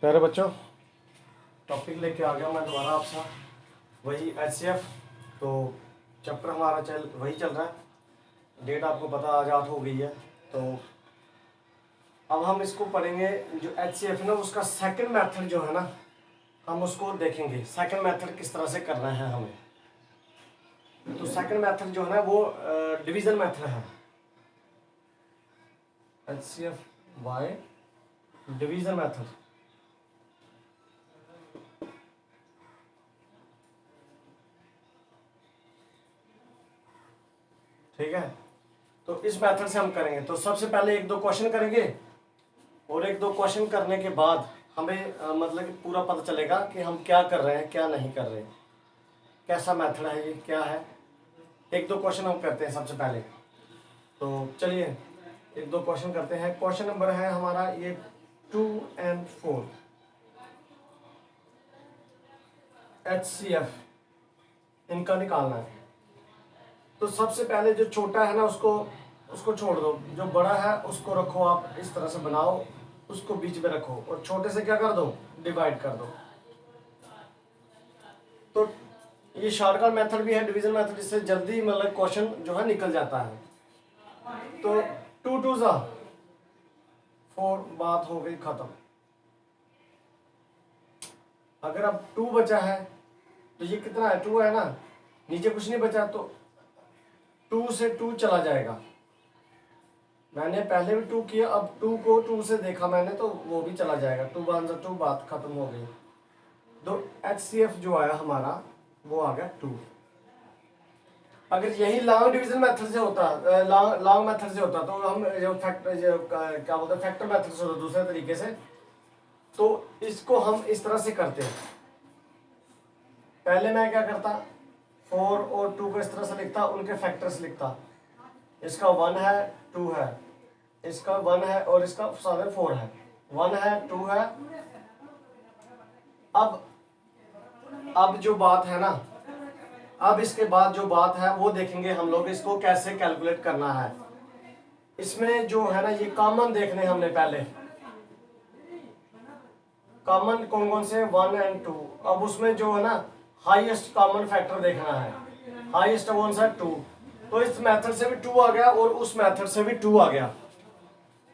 प्यारे बच्चों, टॉपिक लेके आ गया मैं दोबारा आपसे, वही HCF। तो चैप्टर हमारा वही चल रहा है। डेट आपको पता आज 8 हो गई है। तो अब हम इसको पढ़ेंगे। जो HCF है ना, उसका सेकंड मेथड जो है ना, हम उसको देखेंगे। सेकंड मेथड किस तरह से करना है हमें। तो सेकंड मेथड जो है ना, वो डिवीजन मेथड है। HCF by division method. ठीक है, तो इस मेथड से हम करेंगे। तो सबसे पहले एक दो क्वेश्चन करेंगे, और एक दो क्वेश्चन करने के बाद हमें मतलब कि पूरा पता चलेगा कि हम क्या कर रहे हैं, क्या नहीं कर रहे, कैसा मेथड है, ये क्या है। एक दो क्वेश्चन हम करते हैं सबसे पहले। तो चलिए एक दो क्वेश्चन करते हैं। क्वेश्चन नंबर है हमारा ये 2 और 4 HCF, इनका निकालना है। तो सबसे पहले जो छोटा है ना, उसको छोड़ दो, जो बड़ा है उसको रखो। आप इस तरह से बनाओ, उसको बीच में रखो, और छोटे से क्या कर दो, डिवाइड कर दो। तो ये शॉर्टकट मेथड भी है, डिवीजन मेथड, इससे जल्दी मतलब क्वेश्चन जो है निकल जाता है। तो 2 2 4, बात हो गई खत्म। अगर अब 2 बचा है तो ये कितना है, 2 है ना, नीचे कुछ नहीं बचा, तो 2 से 2 चला जाएगा। मैंने पहले भी 2 किया, अब 2 को 2 से देखा मैंने, तो वो भी चला जाएगा। 2 1 2, बात खत्म हो गई। तो HCF जो आया हमारा, वो आ गया 2। अगर यही लॉन्ग डिवीजन मेथड से होता, लॉन्ग मेथड से होता, तो हम जो फैक्टर, जो क्या बोलते हैं, फैक्टर मेथड से होता दूसरे तरीके से, तो इसको हम इस तरह से करते हैं। पहले मैं क्या करता, 4 और 2 को इस तरह से लिखता, उनके फैक्टर्स लिखता। इसका 1 है, 2 है, इसका 1 है, और इसका 4 है। 1 है, 2 है। अब जो बात है ना, अब इसके बाद जो बात है वो देखेंगे हम लोग, इसको कैसे कैलकुलेट करना है। इसमें जो है ना, ये कॉमन देखने हमने पहले, कॉमन कौन कौन से, 1 और 2। अब उसमें जो है ना, हाईएस्ट कॉमन फैक्टर देखना है। हाईएस्ट कौन सा, 2। तो इस मेथड से भी 2 आ गया, और उस मेथड से भी 2 आ गया।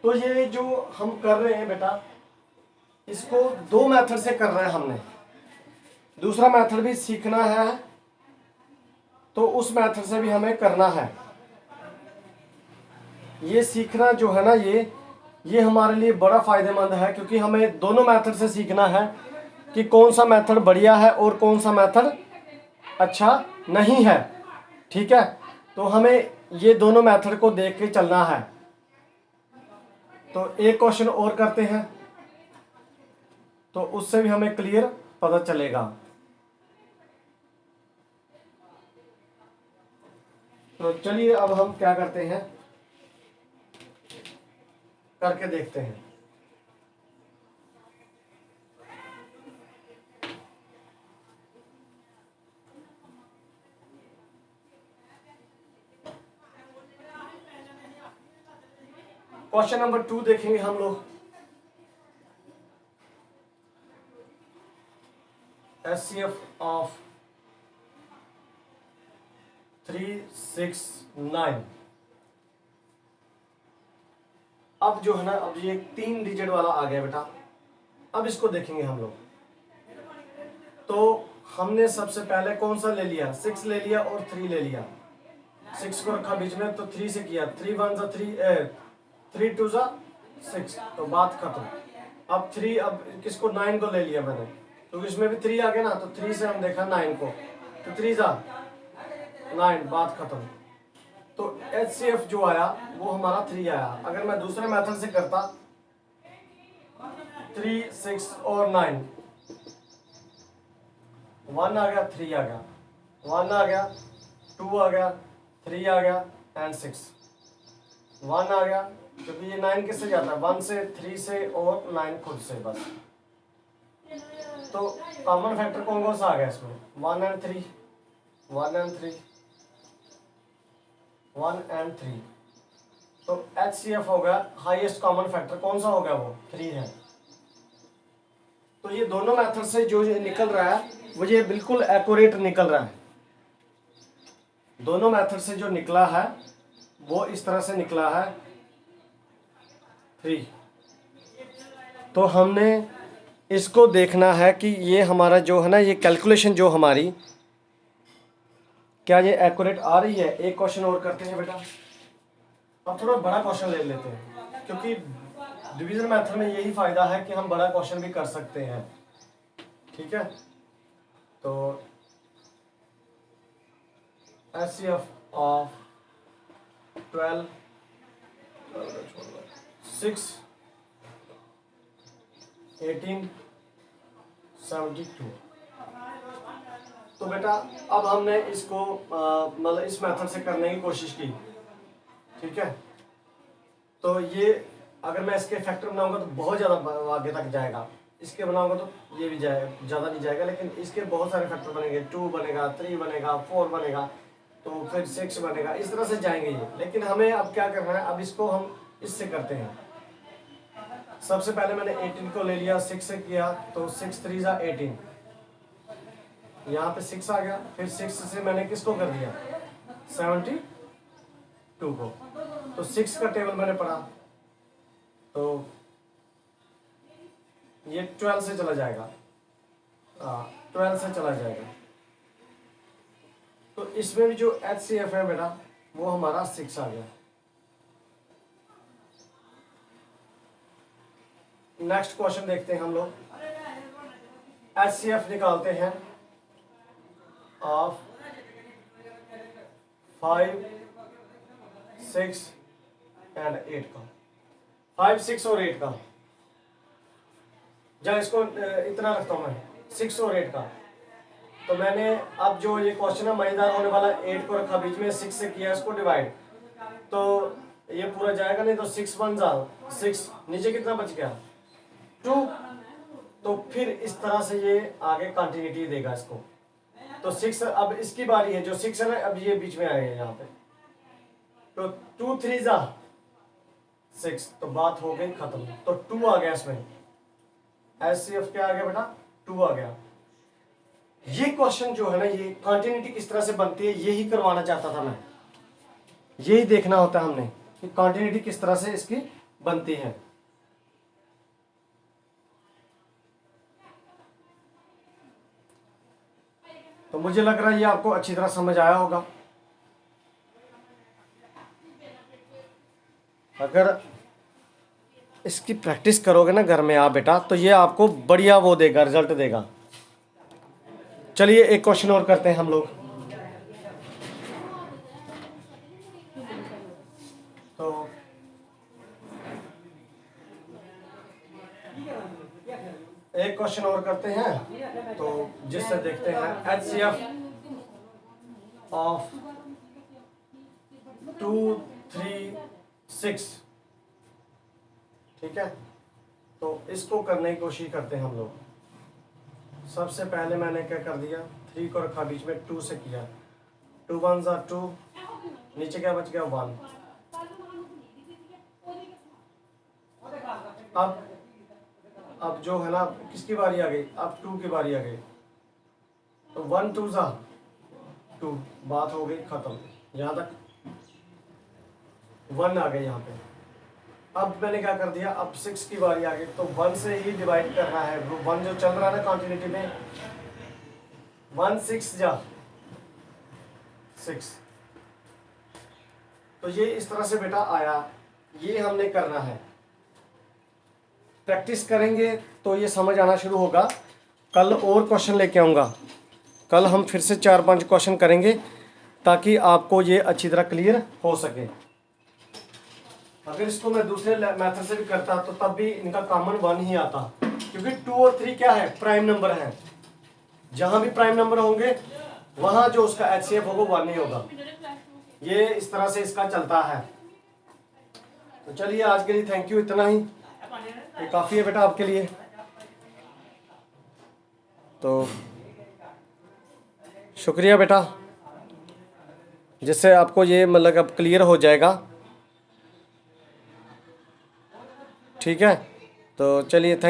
तो ये जो हम कर रहे हैं बेटा, इसको 2 मेथड से कर रहे हैं हमने। दूसरा मेथड भी सीखना है, तो उस मेथड से भी हमें करना है। ये सीखना जो है ना, ये हमारे लिए बड़ा फायदेमंद है, क्योंकि हमें दोनों मेथड से सीखना है कि कौन सा मेथड बढ़िया है और कौन सा मेथड अच्छा नहीं है। ठीक है, तो हमें ये दोनों मेथड को देख के चलना है। तो एक क्वेश्चन और करते हैं, तो उससे भी हमें क्लियर पता चलेगा। तो चलिए अब हम क्या करते हैं, करके देखते हैं। क्वेश्चन नंबर 2 देखेंगे हम लोग। HCF of 3 6 9। अब जो है ना, अब ये 3 डिजिट वाला आ गया बेटा। अब इसको देखेंगे हम लोग। तो हमने सबसे पहले कौन सा ले लिया, 6 ले लिया और 3 ले लिया। 6 को रखा बीच में, तो 3 से किया। 3 1 3, 3 2 6, तो बात खत्म। अब 3, अब किसको, 9 को ले लिया मैंने, तो इसमें भी 3 आ गया ना, तो 3 से हम देखा 9 को, तो 3 9, बात खत्म। तो HCF जो आया वो हमारा 3 आया। अगर मैं दूसरे मेथड से करता, 3 6 और 9, 1 आ गया, 3 आ गया, 1 आ गया, 2 आ गया, 3 आ गया, एंड 6, 1 आ गया, क्योंकि ये 9 किससे जाता है, 1 से, 3 से, और 9 खुद से, बस। तो कॉमन फैक्टर कौन कौन सा आ गया इसमें, 1 और 3, 1 और 3, 1 और 3। तो HCF होगा, हाईएस्ट कॉमन फैक्टर कौन सा होगा, वो 3 है। तो ये दोनों मेथड से जो निकल रहा है वो ये बिल्कुल एक्यूरेट निकल रहा है। दोनों मेथड से जो निकला है वो इस तरह से निकला है 3। तो हमने इसको देखना है कि ये हमारा जो है ना, ये कैलकुलेशन जो हमारी, क्या ये एक्यूरेट आ रही है। एक क्वेश्चन और करते हैं बेटा। अब थोड़ा बड़ा क्वेश्चन ले लेते हैं, क्योंकि डिवीजन मेथड में यही फायदा है कि हम बड़ा क्वेश्चन भी कर सकते हैं। ठीक है, तो HCF ऑफ 12 6 18 72। तो बेटा अब हमने इसको मतलब इस मेथड से करने की कोशिश की। ठीक है, तो ये अगर मैं इसके फैक्टर बनाऊंगा तो बहुत ज़्यादा आगे तक जाएगा। इसके बनाऊंगा तो ये भी जाएगा, ज़्यादा नहीं जाएगा, लेकिन इसके बहुत सारे फैक्टर बनेंगे। 2 बनेगा, 3 बनेगा, 4 बनेगा, तो फिर 6 बनेगा, इस तरह से जाएंगे ये। लेकिन हमें अब क्या करना है, अब इसको हम इससे करते हैं। सबसे पहले मैंने 18 को ले लिया, 6 से किया, तो 6 3 जा 18, यहाँ पे 6 आ गया। फिर 6 से मैंने किसको कर दिया, 72 को। तो 6 का टेबल मैंने पढ़ा, तो ये 12 से चला जाएगा, 12 से चला जाएगा। तो इसमें भी जो HCF है बेटा वो हमारा 6 आ गया। नेक्स्ट क्वेश्चन देखते हैं हम लोग। HCF निकालते हैं ऑफ 5 6 एंड 8 का। 5 6 और 8 का, जब इसको इतना रखता हूं मैं 6 और 8 का। तो मैंने अब जो ये क्वेश्चन है मजेदार होने वाला, 8 को रखा बीच में, 6 से किया इसको डिवाइड, तो ये पूरा जाएगा नहीं। तो 6 1 जा 6, नीचे कितना बच गया 2। तो फिर इस तरह से ये आगे कंटिन्यूटी देगा इसको। तो 6, अब इसकी बारी है, जो 6 है ना, अब ये बीच में आएगा यहाँ पे। तो 2 3 जा 6, तो बात हो गई खत्म। तो 2 आ गया इसमें। HCF क्या आ गया बेटा, 2 आ गया। ये क्वेश्चन जो है ना, ये कंटिन्यूटी किस तरह से बनती है, यही करवाना चाहता था मैं। यही देखना होता है हमने कि कंटिन्यूटी किस तरह से इसकी बनती है। तो मुझे लग रहा है ये आपको अच्छी तरह समझ आया होगा। अगर इसकी प्रैक्टिस करोगे ना घर में आप बेटा, तो ये आपको बढ़िया वो देगा, रिजल्ट देगा। चलिए एक क्वेश्चन और करते हैं हम लोग। तो एक क्वेश्चन और करते हैं, तो जिससे देखते हैं HCF ऑफ 2 3 6। ठीक है, तो इसको करने की कोशिश करते हैं हम लोग। सबसे पहले मैंने क्या कर दिया, 3 को रखा बीच में, 2 से किया, 2 1 जा 2, नीचे क्या बच गया 1। अब जो है ना, किसकी बारी आ गई, अब 2 की बारी आ गई। तो 1 2 जा 2, बात हो गई खत्म। यहाँ तक 1 आ गई यहाँ पे। अब मैंने क्या कर दिया, अब 6 की बारी आ गई, तो 1 से ही डिवाइड करना है। 1 जो चल रहा है ना कंटिन्यूटी में, 1 6 जा 6। तो ये इस तरह से बेटा आया, ये हमने करना है। प्रैक्टिस करेंगे तो ये समझ आना शुरू होगा। कल और क्वेश्चन लेके आऊँगा। कल हम फिर से 4-5 क्वेश्चन करेंगे ताकि आपको ये अच्छी तरह क्लियर हो सके। अगर इसको मैं दूसरे मेथड से भी करता तो तब भी इनका कॉमन 1 ही आता, क्योंकि 2 और 3 क्या है, प्राइम नंबर है। जहां भी प्राइम नंबर होंगे वहां जो उसका HCF होगा 1 ही होगा। ये इस तरह से इसका चलता है। तो चलिए आज के लिए थैंक यू, इतना ही, ये काफ़ी है बेटा आपके लिए। तो शुक्रिया बेटा, जिससे आपको ये मतलब अब क्लियर हो जाएगा। ठीक है, तो चलिए थैंक